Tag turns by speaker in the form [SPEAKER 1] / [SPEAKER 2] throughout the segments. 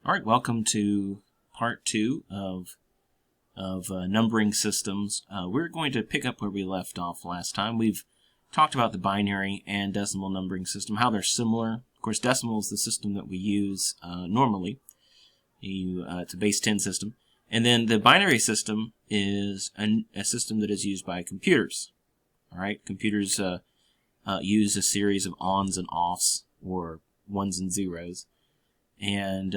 [SPEAKER 1] All right, welcome to part 2 of numbering systems. We're going to pick up where we left off last time. We've talked about the binary and decimal numbering system, how they're similar. Of course, decimal is the system that we use normally. It's a base 10 system. And then the binary system is a system that is used by computers. All right, computers use a series of ons and offs, or ones and zeros. And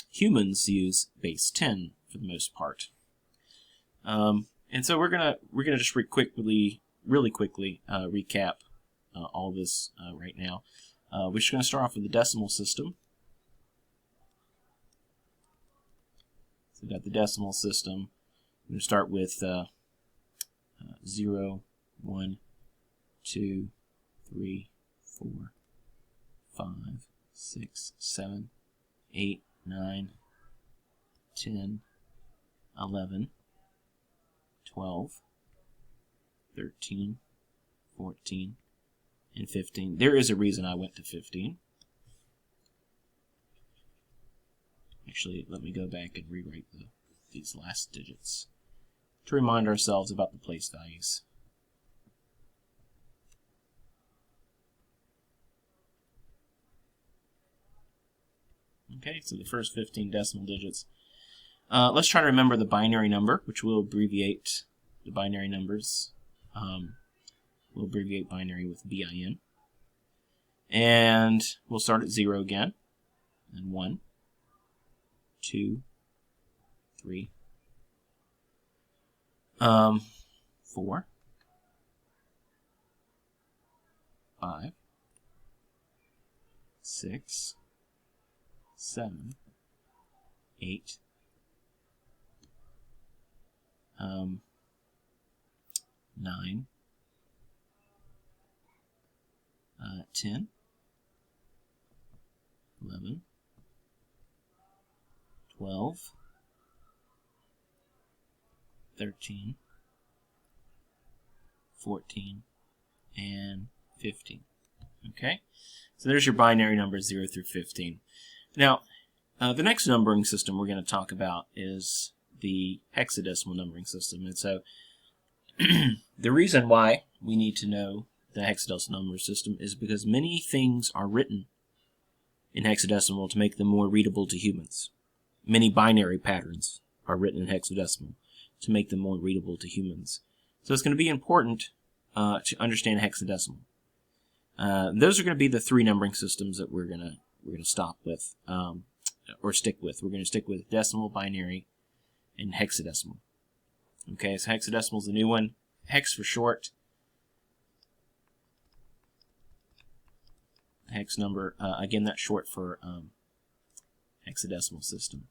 [SPEAKER 1] humans use base 10 for the most part. And so we're gonna just really quickly recap all this right now. We're just gonna start off with the decimal system. So we've got the decimal system. We're gonna start with 0, 1, 2, 3, 4, 5, 6, 7, 8, 9, 10, 11, 12, 13, 14, and 15. There is a reason I went to 15. Actually, let me go back and rewrite these last digits to remind ourselves about the place values. Okay, so the first 15 decimal digits. Let's try to remember the binary number, which will abbreviate the binary numbers. We'll abbreviate binary with BIN. And we'll start at 0 again. And 1, 2, 3, 4, 5, 6, 7, 8, 9, 10, 11, 12, 13, 14, and 15. Okay, so there's your binary numbers 0 through 15. Now, the next numbering system we're going to talk about is the hexadecimal numbering system. And so the reason why we need to know the hexadecimal numbering system is because many things are written in hexadecimal to make them more readable to humans. Many binary patterns are written in hexadecimal to make them more readable to humans. So it's going to be important to understand hexadecimal. Those are going to be the three numbering systems that we're going to stop with, or stick with. We're going to stick with decimal, binary, and hexadecimal. Okay, so hexadecimal is the new one. Hex for short. Hex number, again, that's short for hexadecimal system.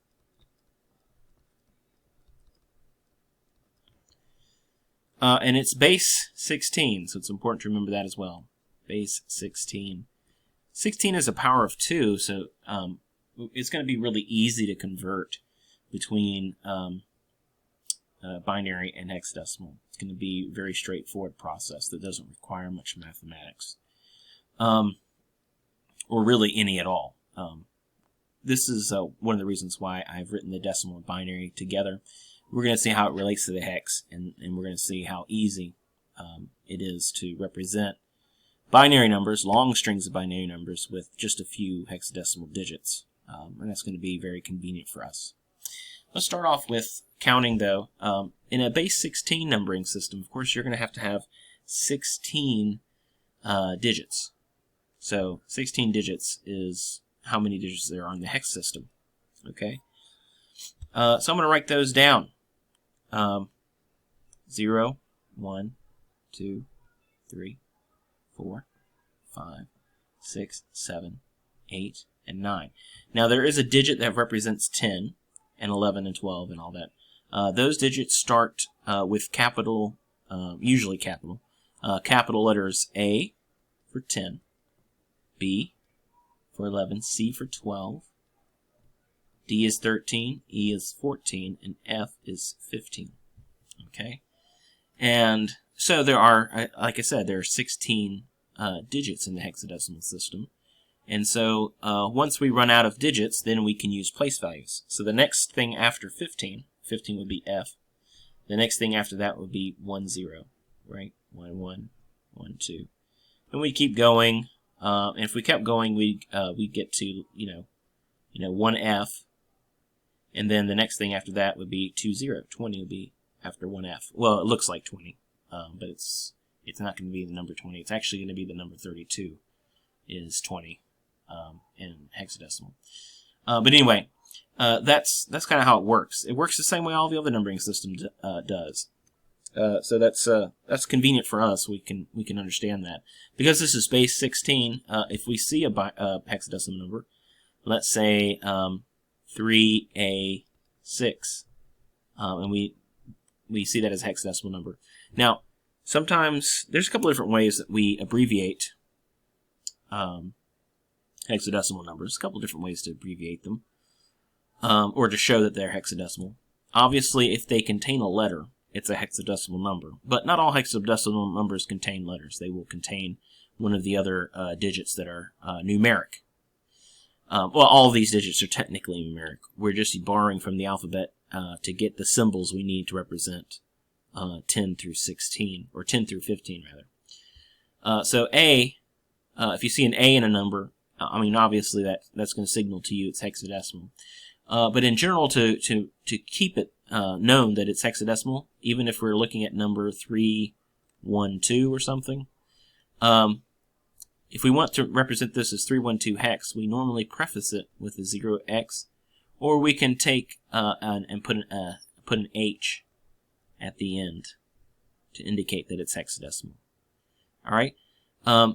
[SPEAKER 1] And it's base 16, so it's important to remember that as well. Base 16. 16 is a power of 2, so it's going to be really easy to convert between binary and hexadecimal. It's going to be a very straightforward process that doesn't require much mathematics, or really any at all. This is one of the reasons why I've written the decimal and binary together. We're going to see how it relates to the hex, and we're going to see how easy it is to represent binary numbers, long strings of binary numbers, with just a few hexadecimal digits. And that's going to be very convenient for us. Let's start off with counting, though. In a base 16 numbering system, of course, you're going to have 16 digits. So 16 digits is how many digits there are in the hex system. Okay? So I'm going to write those down. 0, 1, 2, 3, 4, 5, 6, 7, 8, and 9. Now there is a digit that represents 10 and 11 and 12 and all that. Those digits start with capital, usually capital letters A for 10, B for 11, C for 12, D is 13, E is 14, and F is 15. Okay? And so there are, like I said, there are 16 digits in the hexadecimal system. And so once we run out of digits, then we can use place values. So the next thing after 15 would be F. The next thing after that would be 1, 0, right? 1, 1, 1, 2. And we keep going. And if we kept going, we get to 1F. And then the next thing after that would be 2, 0. 20 would be after 1F. Well, it looks like 20, but it's not going to be the number 20. It's actually going to be the number 32 is 20 in hexadecimal. But anyway, that's kind of how it works. It works the same way all the other numbering systems does. So that's convenient for us. We can understand that because this is base 16. If we see a hexadecimal number, let's say 3A6, and we see that as a hexadecimal number. Now, sometimes there's a couple different ways that we abbreviate hexadecimal numbers. A couple different ways to abbreviate them, or to show that they're hexadecimal. Obviously, if they contain a letter, it's a hexadecimal number. But not all hexadecimal numbers contain letters. They will contain one of the other digits that are numeric. Well, all of these digits are technically numeric. We're just borrowing from the alphabet to get the symbols we need to represent 10 through 16, or 10 through 15, rather. So A, if you see an A in a number, I mean, obviously that's going to signal to you it's hexadecimal. But in general, to keep it known that it's hexadecimal, even if we're looking at number 312 or something, if we want to represent this as 312 hex, we normally preface it with a 0x, or we can take and put an H at the end to indicate that it's hexadecimal. All right,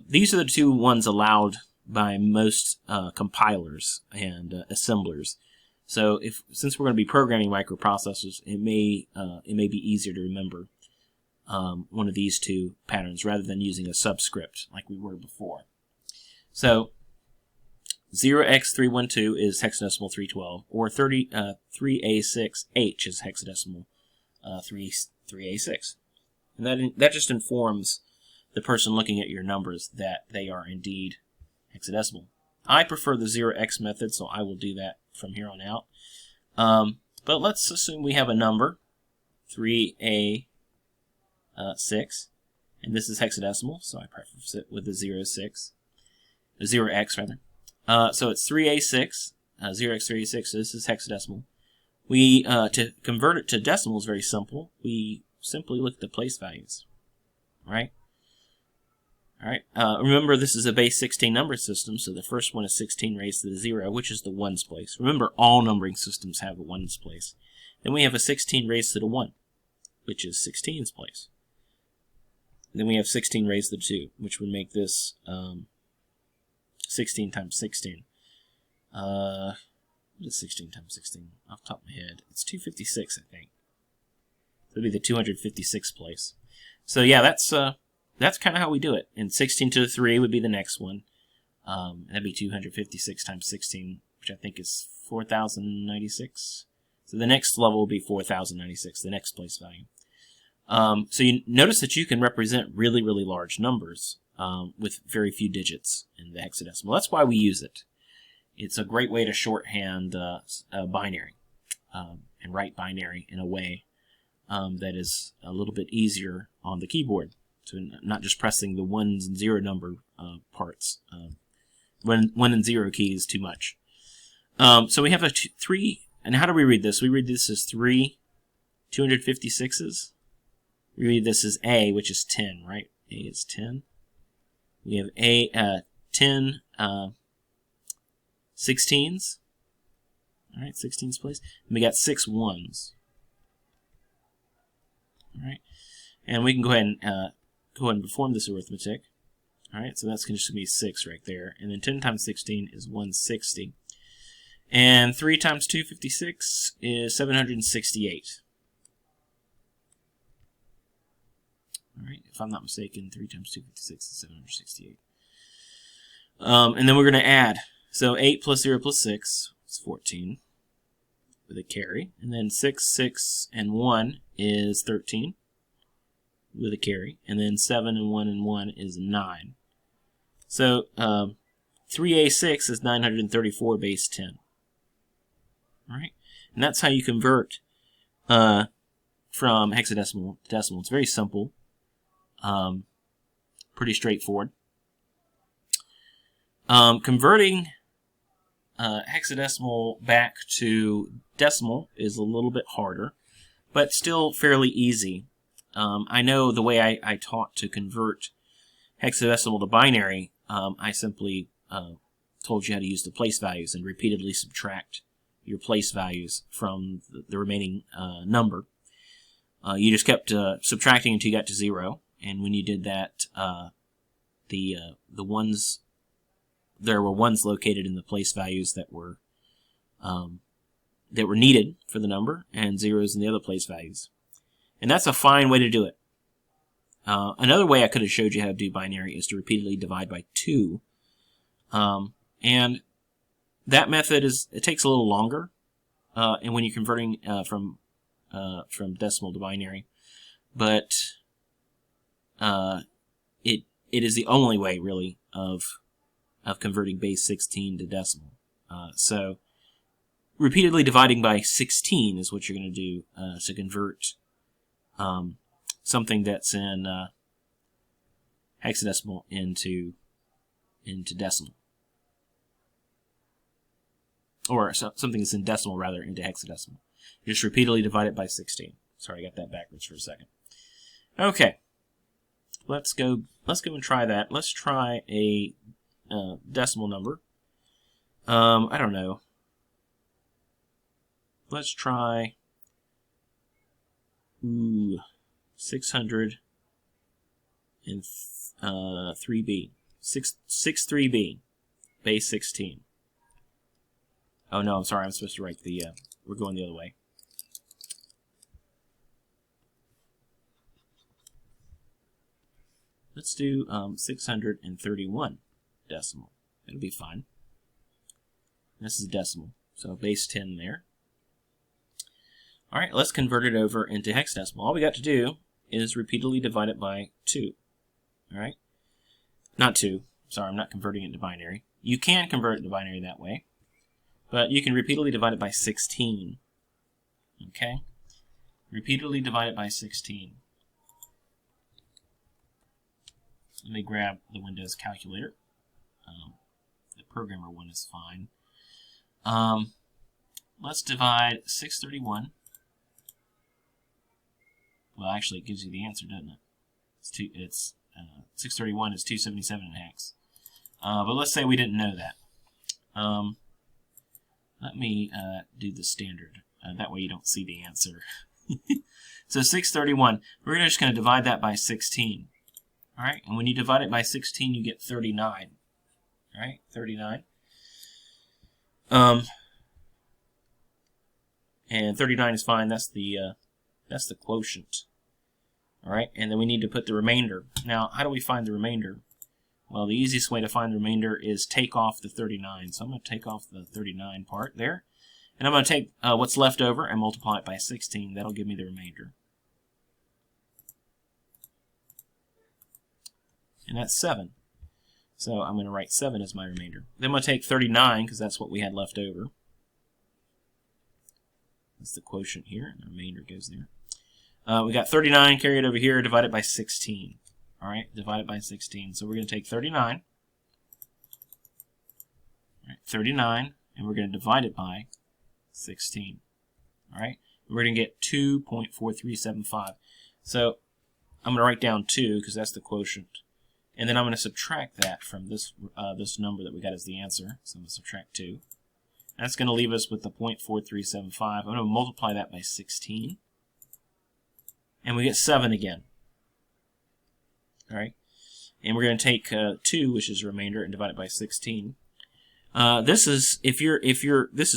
[SPEAKER 1] these are the two ones allowed by most compilers and assemblers. So since we're going to be programming microprocessors, it may be easier to remember one of these two patterns rather than using a subscript like we were before. So 0x312 is hexadecimal 312, or 3A6H is hexadecimal 3A6. And that just informs the person looking at your numbers that they are indeed hexadecimal. I prefer the 0x method, so I will do that from here on out. But let's assume we have a number, 3A6, and this is hexadecimal, so I preface it with the 0x rather. So it's 3A6, 0x3A6, so this is hexadecimal. To convert it to decimal is very simple. We simply look at the place values, right? All right. Remember, this is a base 16 number system, so the first one is 16 raised to the 0, which is the ones place. Remember, all numbering systems have a ones place. Then we have a 16 raised to the 1, which is 16's place. Then we have 16 raised to the 2, which would make this 16 times 16. What is 16 times 16? Off the top of my head, it's 256, I think. So it'd be the 256th place. So yeah, that's kind of how we do it. And 16 to the 3 would be the next one. That'd be 256 times 16, which I think is 4,096. So the next level will be 4,096, the next place value. So you notice that you can represent really, really large numbers with very few digits in the hexadecimal. That's why we use it. It's a great way to shorthand binary and write binary in a way that is a little bit easier on the keyboard. So not just pressing the 1 and 0 number parts. 1 and 0 key is too much. So we have a 3, and how do we read this? We read this as 3 256s. We read this as A, which is 10, right? A is 10. We have 10 16s. All right, 16's place. And we got 6 1s. All right, and we can go ahead and perform this arithmetic. All right, so that's going to be 6 right there. And then 10 times 16 is 160. And 3 times 256 is 768. All right, if I'm not mistaken, 3 times 256 is 768. And then we're going to add. So 8 plus 0 plus 6 is 14 with a carry. And then 6, 6, and 1 is 13 with a carry. And then 7 and 1 is 9. So 3a6 is 934 base 10. All right? And that's how you convert from hexadecimal to decimal. It's very simple. Pretty straightforward. Converting hexadecimal back to decimal is a little bit harder, but still fairly easy. I know the way I taught to convert hexadecimal to binary, I simply told you how to use the place values and repeatedly subtract your place values from the remaining number. You just kept subtracting until you got to 0, and when you did that, there were ones located in the place values that were needed for the number, and zeros in the other place values. And that's a fine way to do it. Another way I could have showed you how to do binary is to repeatedly divide by 2. And that method it takes a little longer, and when you're converting from decimal to binary, but it is the only way really of converting base 16 to decimal. So repeatedly dividing by 16 is what you're going to do to convert something that's in hexadecimal into decimal, or something that's in decimal rather into hexadecimal. You just repeatedly divide it by 16. Sorry, I got that backwards for a second. Okay, let's go and try that. Let's try a decimal number. I don't know. Let's try 603b. 63b, base 16. Oh no, I'm sorry. I'm supposed to write the. We're going the other way. Let's do 631 decimal. It'll be fine. This is decimal, so base 10 there. All right, let's convert it over into hexadecimal. All we got to do is repeatedly divide it by 2. All right, not 2. Sorry, I'm not converting it to binary. You can convert it to binary that way, but you can repeatedly divide it by 16. Okay, repeatedly divide it by 16. Let me grab the Windows calculator. The programmer one is fine. Let's divide 631. Well, actually, it gives you the answer, doesn't it? 631 is 277 in hex. But let's say we didn't know that. Let me do the standard. That way you don't see the answer. So 631, we're just going to divide that by 16. All right, and when you divide it by 16, you get 39. All right, 39. And 39 is fine. That's the quotient. All right, and then we need to put the remainder. Now, how do we find the remainder? Well, the easiest way to find the remainder is take off the 39. So I'm going to take off the 39 part there, and I'm going to take what's left over and multiply it by 16. That'll give me the remainder. And that's 7. So I'm going to write 7 as my remainder. Then I'm going to take 39, because that's what we had left over. That's the quotient here, and the remainder goes there. We got 39 carried over here, divided by 16. All right, divided by 16. So we're going to take 39, all right, 39, and we're going to divide it by 16. All right, we're going to get 2.4375. So I'm going to write down 2, because that's the quotient. And then I'm going to subtract that from this number that we got as the answer. So I'm going to subtract 2. That's going to leave us with the 0.4375. I'm going to multiply that by 16. And we get 7 again. All right. And we're going to take 2, which is the remainder, and divide it by 16. This is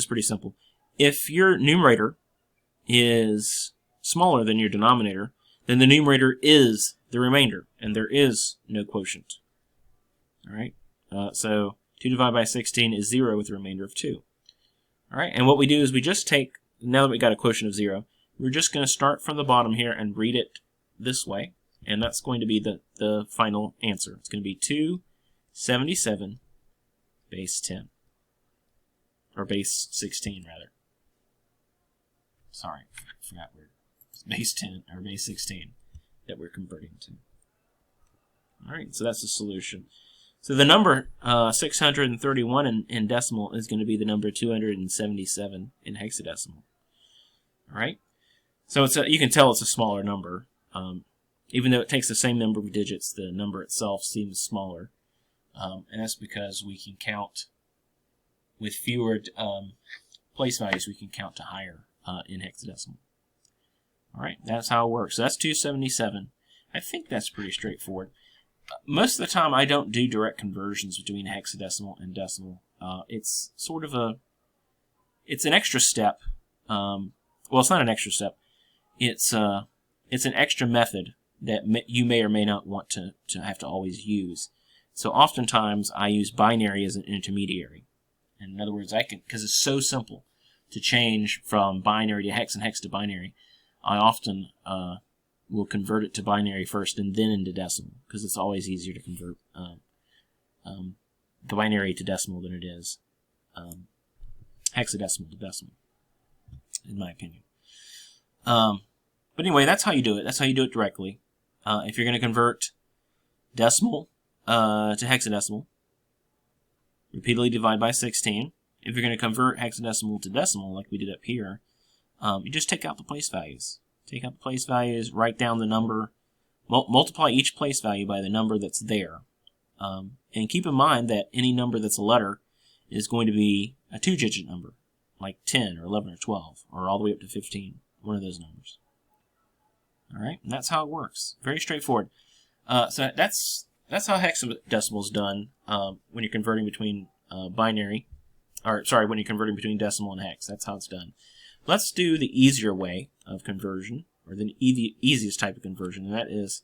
[SPEAKER 1] pretty simple. If your numerator is smaller than your denominator, then the numerator is the remainder, and there is no quotient. All right. So 2 divided by 16 is 0 with a remainder of 2. All right. And what we do is we just take, now that we got a quotient of 0, we're just going to start from the bottom here and read it this way, and that's going to be the final answer. It's going to be 277 base 10. Or base 16, rather. Sorry, I forgot where. It's base 10, or base 16 that we're converting to. Alright, so that's the solution. So the number 631 in decimal is going to be the number 277 in hexadecimal. Alright? So you can tell it's a smaller number. Even though it takes the same number of digits, the number itself seems smaller. And that's because we can count with fewer place values, we can count to higher in hexadecimal. Alright, that's how it works. So that's 277. I think that's pretty straightforward. Most of the time I don't do direct conversions between hexadecimal and decimal. It's sort of it's an extra step. Well, it's not an extra step. It's an extra method that you may or may not want to have to always use. So oftentimes I use binary as an intermediary. In other words, because it's so simple to change from binary to hex and hex to binary, I often will convert it to binary first and then into decimal, because it's always easier to convert the binary to decimal than it is hexadecimal to decimal, in my opinion. But anyway, that's how you do it. That's how you do it directly. If you're going to convert decimal to hexadecimal, repeatedly divide by 16. If you're going to convert hexadecimal to decimal, like we did up here, you just take out the place values. Take out the place values, write down the number, multiply each place value by the number that's there. And keep in mind that any number that's a letter is going to be a 2-digit number, like 10 or 11 or 12, or all the way up to 15, one of those numbers. Alright, and that's how it works. Very straightforward. So that's how hexadecimal is done when you're converting between when you're converting between decimal and hex. That's how it's done. Let's do the easier way of conversion, or the easiest type of conversion, and that is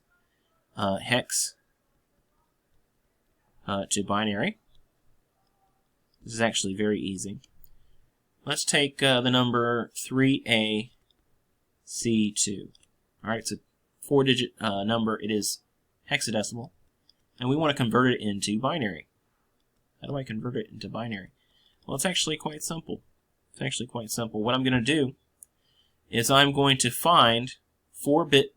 [SPEAKER 1] hex to binary. This is actually very easy. Let's take the number 3AC2. Alright, it's a 4-digit number. It is hexadecimal, and we want to convert it into binary. How do I convert it into binary? Well, it's actually quite simple. It's actually quite simple. What I'm going to do is I'm going to find 4-bit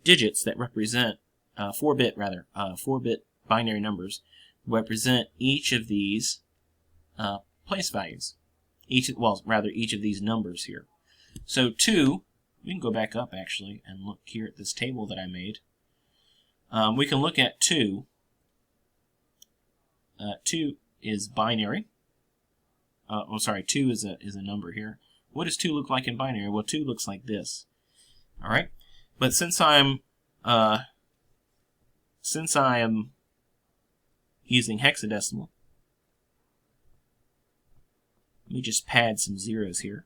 [SPEAKER 1] digits that represent 4-bit binary numbers represent each of these place values. Each of these numbers here. So 2, we can go back up actually and look here at this table that I made. We can look at 2. 2 is binary. 2 is a number here. What does 2 look like in binary? Well, 2 looks like this. All right, but since I am using hexadecimal, let me just pad some zeros here.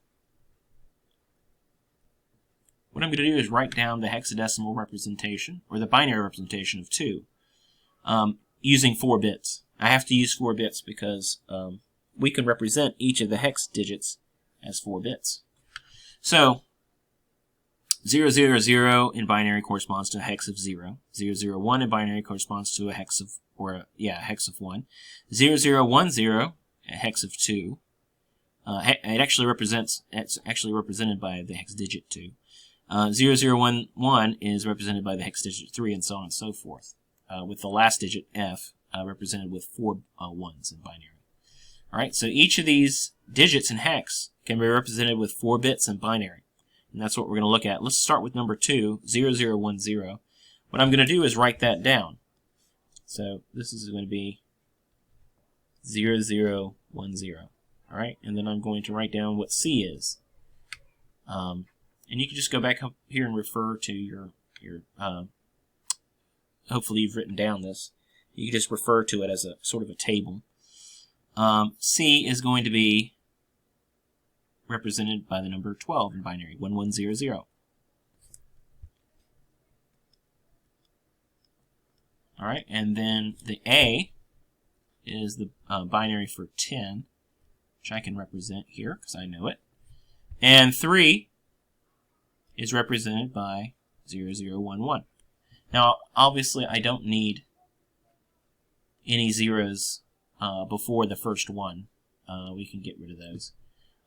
[SPEAKER 1] What I'm going to do is write down the hexadecimal representation, or the binary representation of 2, using 4 bits. I have to use 4 bits because we can represent each of the hex digits as 4 bits. So 000 in binary corresponds to a hex of 0. 001 in binary corresponds to a hex of hex of 1. 0010 a hex of 2. It's actually represented by the hex digit 2. 0011 is represented by the hex digit 3, and so on and so forth, with the last digit F represented with 4 ones in binary. Alright, so each of these digits in hex can be represented with 4 bits in binary, and that's what we're going to look at. Let's start with number 2, 0010. What I'm going to do is write that down. So this is going to be 0010. Alright, and then I'm going to write down what C is. And you can just go back up here and refer to your hopefully you've written down this. You can just refer to it as a sort of a table. C is going to be represented by the number 12 in binary, 1100. Alright, and then the A is the binary for 10, which I can represent here because I know it. And 3 is represented by 0011. Now, obviously, I don't need any zeros before the first one, we can get rid of those.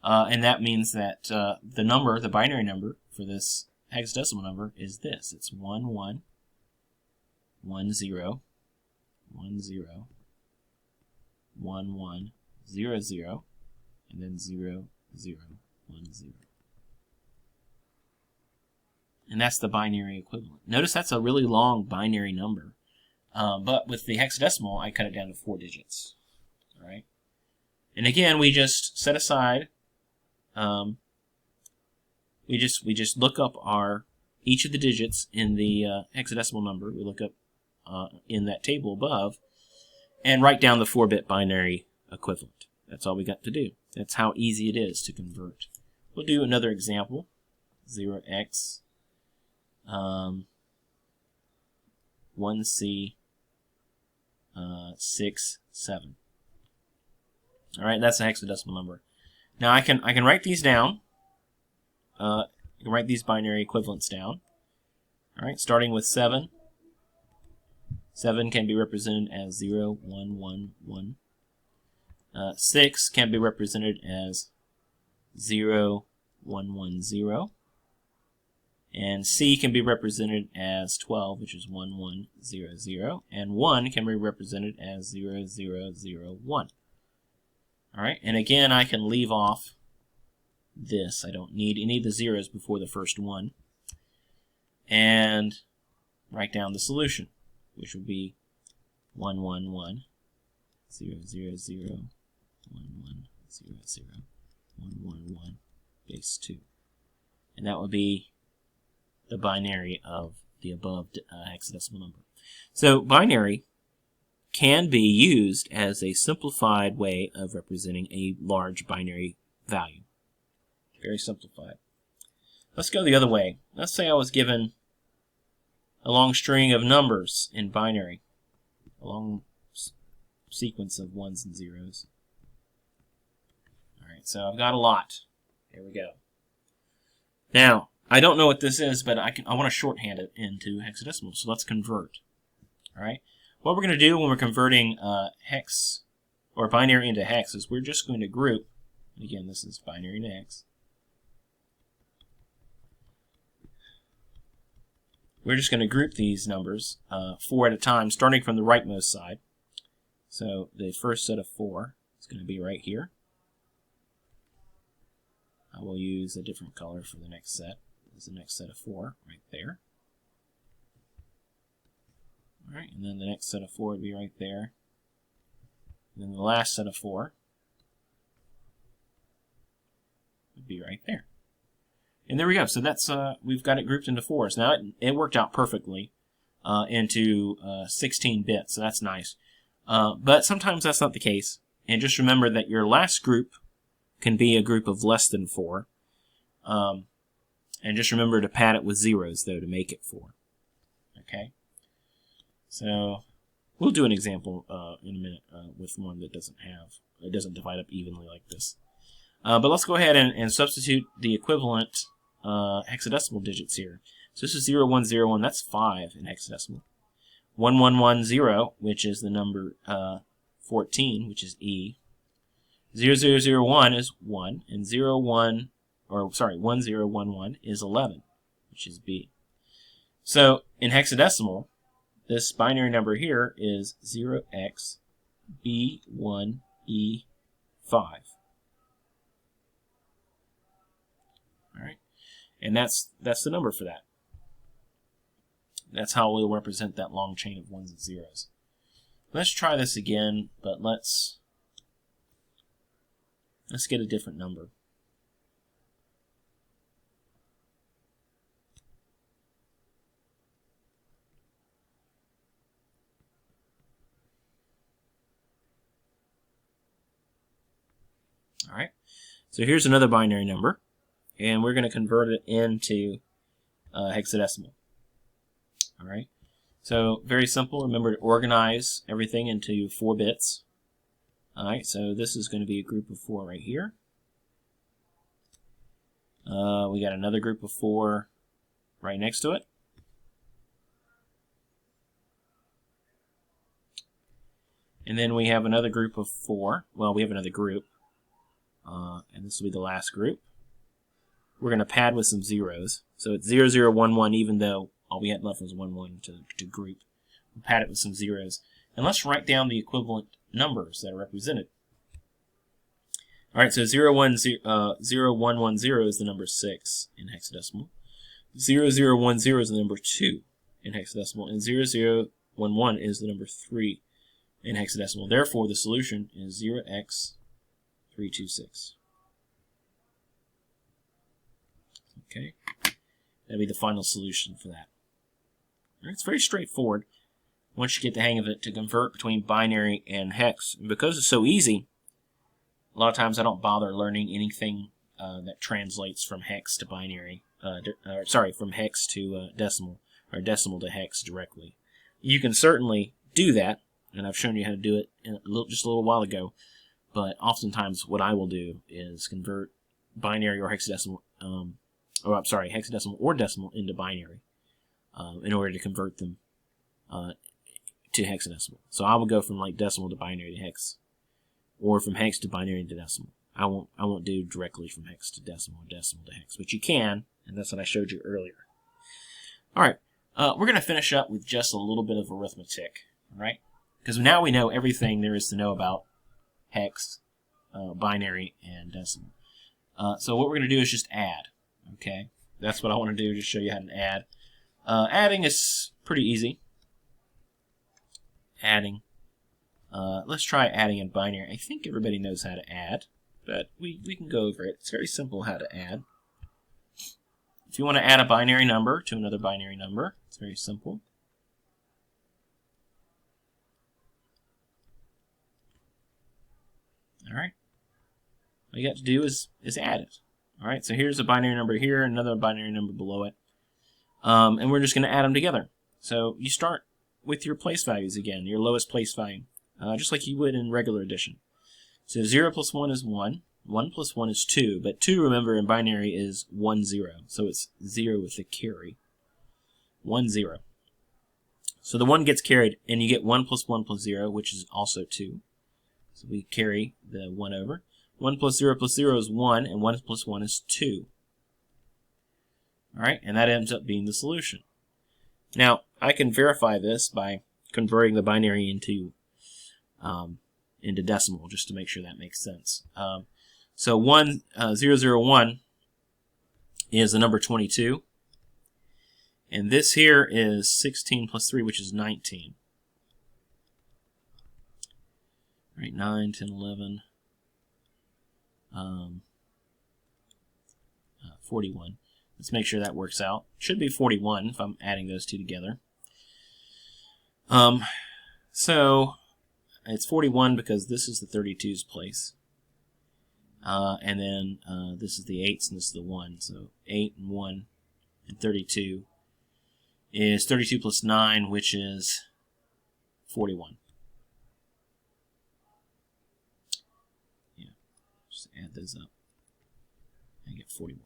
[SPEAKER 1] And that means that the number, the binary number for this hexadecimal number is this. It's 1 1 1 0 1 0 1 1 0 0 and then 0 0 1 0. And that's the binary equivalent. Notice that's a really long binary number. But with the hexadecimal, I cut it down to 4 digits. All right. And again, we just set aside. We just look up each of the digits in the hexadecimal number. We look up in that table above, and write down the 4-bit binary equivalent. That's all we got to do. That's how easy it is to convert. We'll do another example. 0x 1c 6 7. All right, that's a hexadecimal number. Now I can write these down. I can write these binary equivalents down. All right, starting with 7. 7 can be represented as 0 1 1 1. 6 can be represented as 0 1 1 0. And C can be represented as 12, which is 1 1 0 0. And 1 can be represented as 0 0 0 1. All right, and again, I can leave off this. I don't need any of the zeros before the first one. And write down the solution, which would be 1 1 1 0 0 0 1 1 0 0 1 1 1 base 2. And that would be the binary of the above hexadecimal number. So binary can be used as a simplified way of representing a large binary value. Very simplified. Let's go the other way. Let's say I was given a long string of numbers in binary, a long sequence of ones and zeros. All right, so I've got a lot. Here we go. Now, I don't know what this is, but I want to shorthand it into hexadecimal, so let's convert. All right. What we're going to do when we're converting hex or binary into hex is we're just going to group. And again, this is binary into hex. We're just going to group these numbers 4 at a time, starting from the rightmost side. So the first set of 4 is going to be right here. I will use a different color for the next set. This is the next set of 4 right there. All right, and then the next set of 4 would be right there. And then the last set of 4 would be right there. And there we go. So that's we've got it grouped into 4s. Now it worked out perfectly into 16 bits, so that's nice. But sometimes that's not the case. And just remember that your last group can be a group of less than 4. And just remember to pad it with zeros, though, to make it 4. Okay? So we'll do an example in a minute with one that doesn't divide up evenly like this. But let's go ahead and substitute the equivalent hexadecimal digits here. So this is 0 1 0 1. That's 5 in hexadecimal. 1 1 1 0, which is the number 14, which is E. 0 0 0 1 is 1, and 1 0 1 1 is 11, which is B. So in hexadecimal, this binary number here is 0x B1E5. All right, and that's the number for that. That's how we'll represent that long chain of ones and zeros. Let's try this again, but let's get a different number. All right, so here's another binary number, and we're going to convert it into hexadecimal. All right, so very simple. Remember to organize everything into 4 bits. All right, so this is going to be a group of 4 right here. We got another group of 4 right next to it. And then we have another group of 4. Well, we have another group. And this will be the last group. We're going to pad with some zeros. So it's 0, 0, 1, 1, even though all we had left was 1, 1 to group. We'll pad it with some zeros. And let's write down the equivalent numbers that are represented. Alright, so 0, 1, 0, 0, 1, 1, 0 is the number 6 in hexadecimal. 0, 0, 1, 0 is the number 2 in hexadecimal. And 0, 0, 1, 1 is the number 3 in hexadecimal. Therefore, the solution is 0x326. Okay, that'll be the final solution for that. Right, it's very straightforward once you get the hang of it to convert between binary and hex. And because it's so easy, a lot of times I don't bother learning anything that translates from hex to binary, from hex to decimal, or decimal to hex directly. You can certainly do that, and I've shown you how to do it just a little while ago, but oftentimes what I will do is convert binary or hexadecimal, hexadecimal or decimal into binary in order to convert them to hexadecimal. So I will go from like decimal to binary to hex, or from hex to binary to decimal. I won't do directly from hex to decimal or decimal to hex, but you can, and that's what I showed you earlier. All right, we're going to finish up with just a little bit of arithmetic, all right? Because now we know everything there is to know about hex, binary, and decimal. So what we're going to do is just add. Okay, that's what I want to do, just show you how to add. Adding is pretty easy. Adding. Let's try adding in binary. I think everybody knows how to add, but we can go over it. It's very simple how to add. If you want to add a binary number to another binary number, it's very simple. All right. All you got to do is add it. All right, so here's a binary number here, another binary number below it. And we're just going to add them together. So you start with your place values again, your lowest place value, just like you would in regular addition. So 0 plus 1 is 1. 1 plus 1 is 2. But 2, remember, in binary is 1, 0. So it's 0 with a carry. 1, 0. So the 1 gets carried, and you get 1 plus 1 plus 0, which is also 2. So we carry the 1 over. 1 plus 0 is 1, and 1 plus 1 is 2. Alright, and that ends up being the solution. Now, I can verify this by converting the binary into decimal, just to make sure that makes sense. So 001 is the number 22. And this here is 16 plus 3, which is 19. Right, 9, 10, 11, 41. Let's make sure that works out. Should be 41 if I'm adding those two together. So it's 41 because this is the 32's place. And then this is the 8's and this is the 1. So 8 and 1 and 32 is 32 plus 9, which is 41. Yeah, just add those up. I get 41.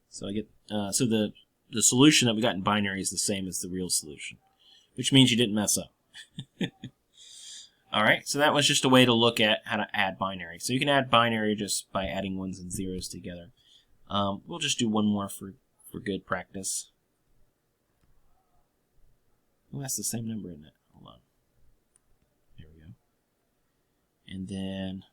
[SPEAKER 1] So I get so the solution that we got in binary is the same as the real solution, which means you didn't mess up. All right, so that was just a way to look at how to add binary. So you can add binary just by adding ones and zeros together. We'll just do one more for good practice. Oh, that's the same number, isn't it? Hold on. There we go. And then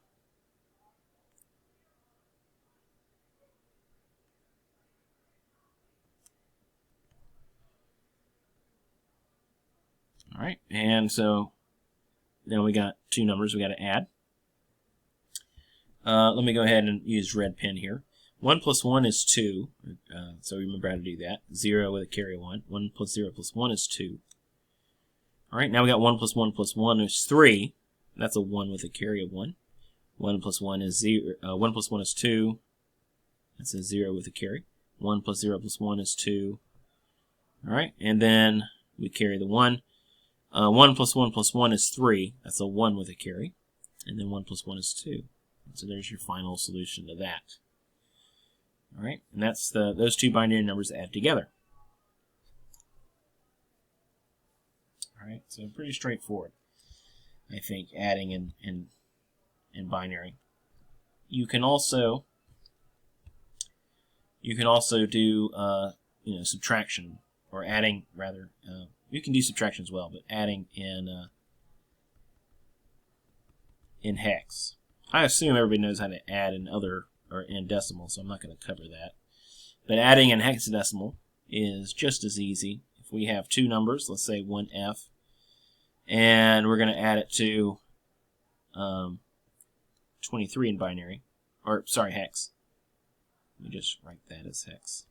[SPEAKER 1] all right, and so now we got two numbers we got to add. Let me go ahead and use red pen here. 1 plus 1 is 2, so remember how to do that. 0 with a carry 1. 1 plus 0 plus 1 is 2. All right, now we got 1 plus 1 plus 1 is 3. That's a 1 with a carry of 1. 1 plus 1 is 0. 1 plus 1 is 2. That's a 0 with a carry. 1 plus 0 plus 1 is 2. All right, and then we carry the 1. 1 plus 1 plus 1 is 3. That's a 1 with a carry. And then 1 plus 1 is 2. So there's your final solution to that. All right, and that's those two binary numbers add together. All right, so pretty straightforward. I think, adding in binary. You can also do subtraction, or adding rather. You can do subtraction as well, but adding in hex. I assume everybody knows how to add in in decimal, so I'm not going to cover that. But adding in hexadecimal is just as easy. If we have two numbers, let's say 1F, and we're going to add it to 23 in binary, or sorry, hex. Let me just write that as hex.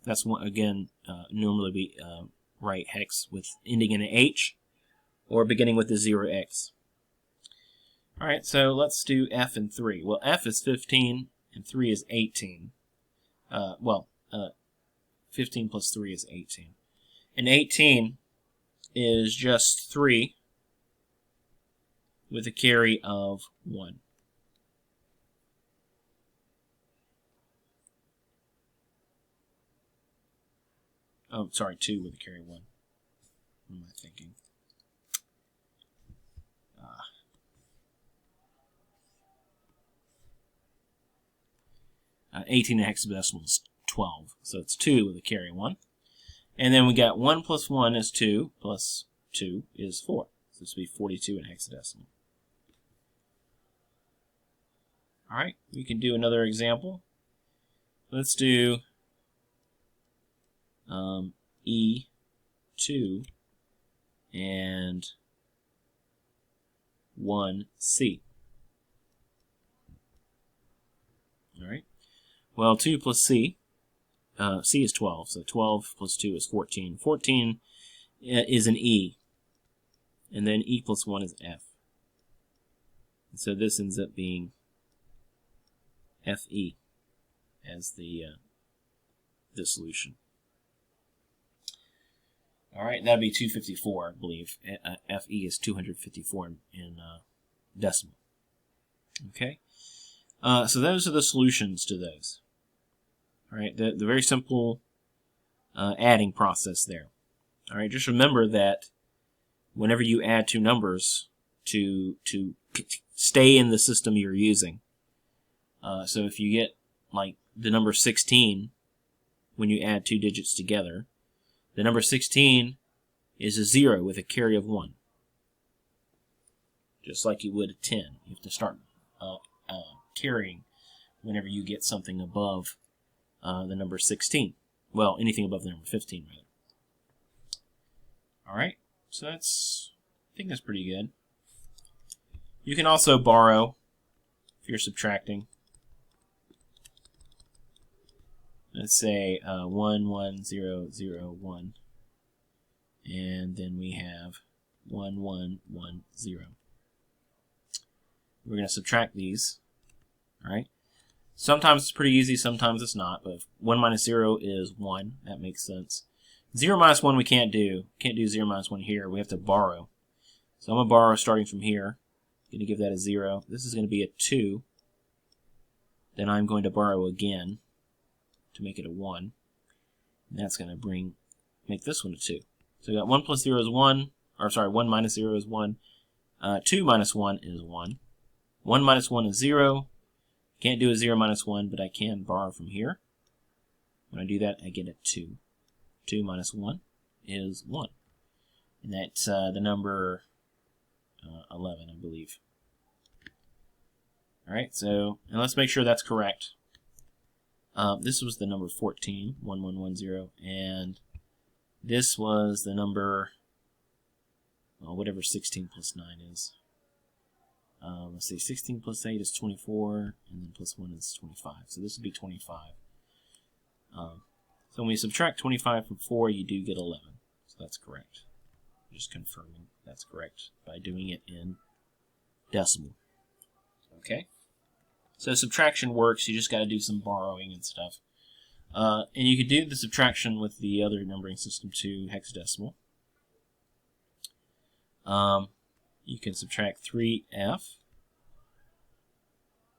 [SPEAKER 1] That's one, again, normally we write hex with ending in an H or beginning with the 0x. Alright, so let's do F and 3. Well, F is 15 and 3 is 18. 15 plus 3 is 18. And 18 is just 3 with a carry of 1. Oh, sorry, 2 with a carry of 1. What am I thinking? 18 in hexadecimal is 12, so it's 2 with a carry of 1. And then we got 1 plus 1 is 2, plus 2 is 4. So this would be 42 in hexadecimal. Alright, we can do another example. Let's do E2 and 1C. Alright. Well, 2 plus C, C is 12, so 12 plus 2 is 14. 14 is an E, and then E plus 1 is F. And so this ends up being FE as the solution. Alright, that would be 254, I believe. FE is 254 in decimal. Okay? So those are the solutions to those. Alright, the very simple adding process there. Alright, just remember that whenever you add two numbers to stay in the system you're using, so if you get like the number 16 when you add two digits together, the number 16 is a 0 with a carry of 1. Just like you would a 10. You have to start carrying whenever you get something above the number 16. Well, anything above the number 15, rather. Alright, so I think that's pretty good. You can also borrow if you're subtracting. Let's say 1, 1, 0, 0, 1. And then we have 1, 1, 1, 0. We're going to subtract these. Alright? Sometimes it's pretty easy, sometimes it's not. But 1 minus 0 is 1. That makes sense. 0 minus 1 we can't do. Can't do 0 minus 1 here. We have to borrow. So I'm going to borrow starting from here. I'm going to give that a 0. This is going to be a 2. Then I'm going to borrow again to make it a 1. And that's going to make this one a 2. So we got 1 plus 0 is 1. Or sorry, 1 minus 0 is 1. 2 minus 1 is 1. 1 minus 1 is 0. Can't do a 0 minus 1, but I can borrow from here. When I do that, I get a 2. 2 minus 1 is 1. And that's the number 11, I believe. Alright, so, and let's make sure that's correct. This was the number 14, 1110, and this was the number, well, whatever 16 plus 9 is. Let's see, 16 plus 8 is 24, and then plus 1 is 25. So this would be 25. So when we subtract 25 from 4, you do get 11. So that's correct. Just confirming that's correct by doing it in decimal. Okay? So subtraction works. You just got to do some borrowing and stuff. And you could do the subtraction with the other numbering system too, hexadecimal. You can subtract 3f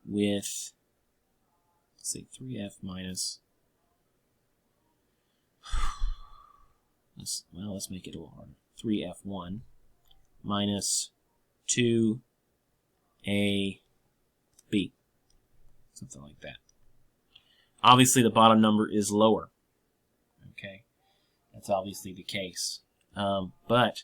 [SPEAKER 1] with, let's see, 3f minus, let's make it a little harder. 3f1 minus 2ab, something like that. Obviously, the bottom number is lower. Okay, that's obviously the case. But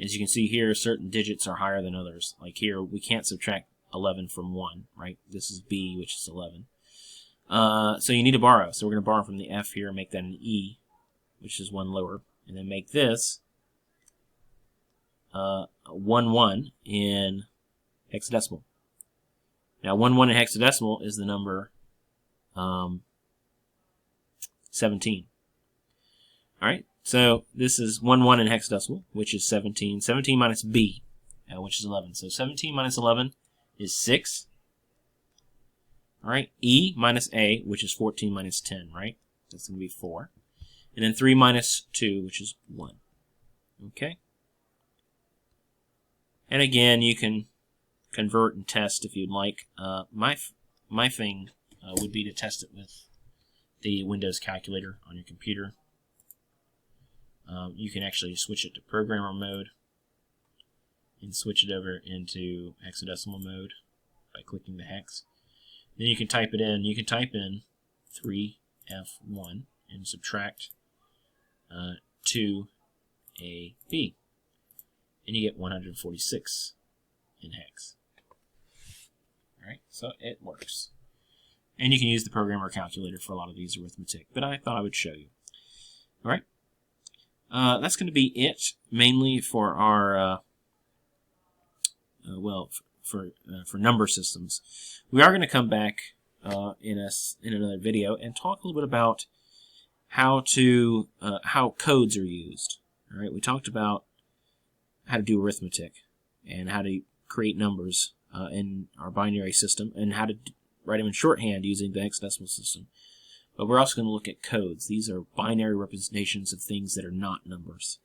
[SPEAKER 1] as you can see here, certain digits are higher than others. Like here, we can't subtract 11 from 1, right? This is b, which is 11. So you need to borrow. So we're going to borrow from the f here and make that an e, which is 1 lower, and then make this 1 1 in hexadecimal. Now 1 1 in hexadecimal is the number 17. All right, so this is 1 1 in hexadecimal, which is 17. 17 minus b, which is 11. So 17 minus 11 is 6. All right, e minus a, which is 14 minus 10, right? That's going to be 4. And then 3 minus 2, which is 1. Okay? And again, you can convert and test if you'd like. My thing would be to test it with the Windows calculator on your computer. You can actually switch it to programmer mode and switch it over into hexadecimal mode by clicking the hex. Then you can type it in. You can type in 3f1 and subtract 2ab, and you get 146 in hex. Alright, so it works. And you can use the programmer calculator for a lot of these arithmetic, but I thought I would show you. Alright, that's going to be it, mainly for our, for number systems. We are going to come back in another video and talk a little bit about how codes are used. All right, we talked about how to do arithmetic and how to create numbers in our binary system and how to write them in shorthand using the hexadecimal system. But we're also going to look at codes. These are binary representations of things that are not numbers.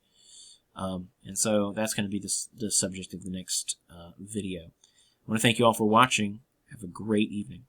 [SPEAKER 1] And so that's going to be the subject of the next video. I want to thank you all for watching. Have a great evening.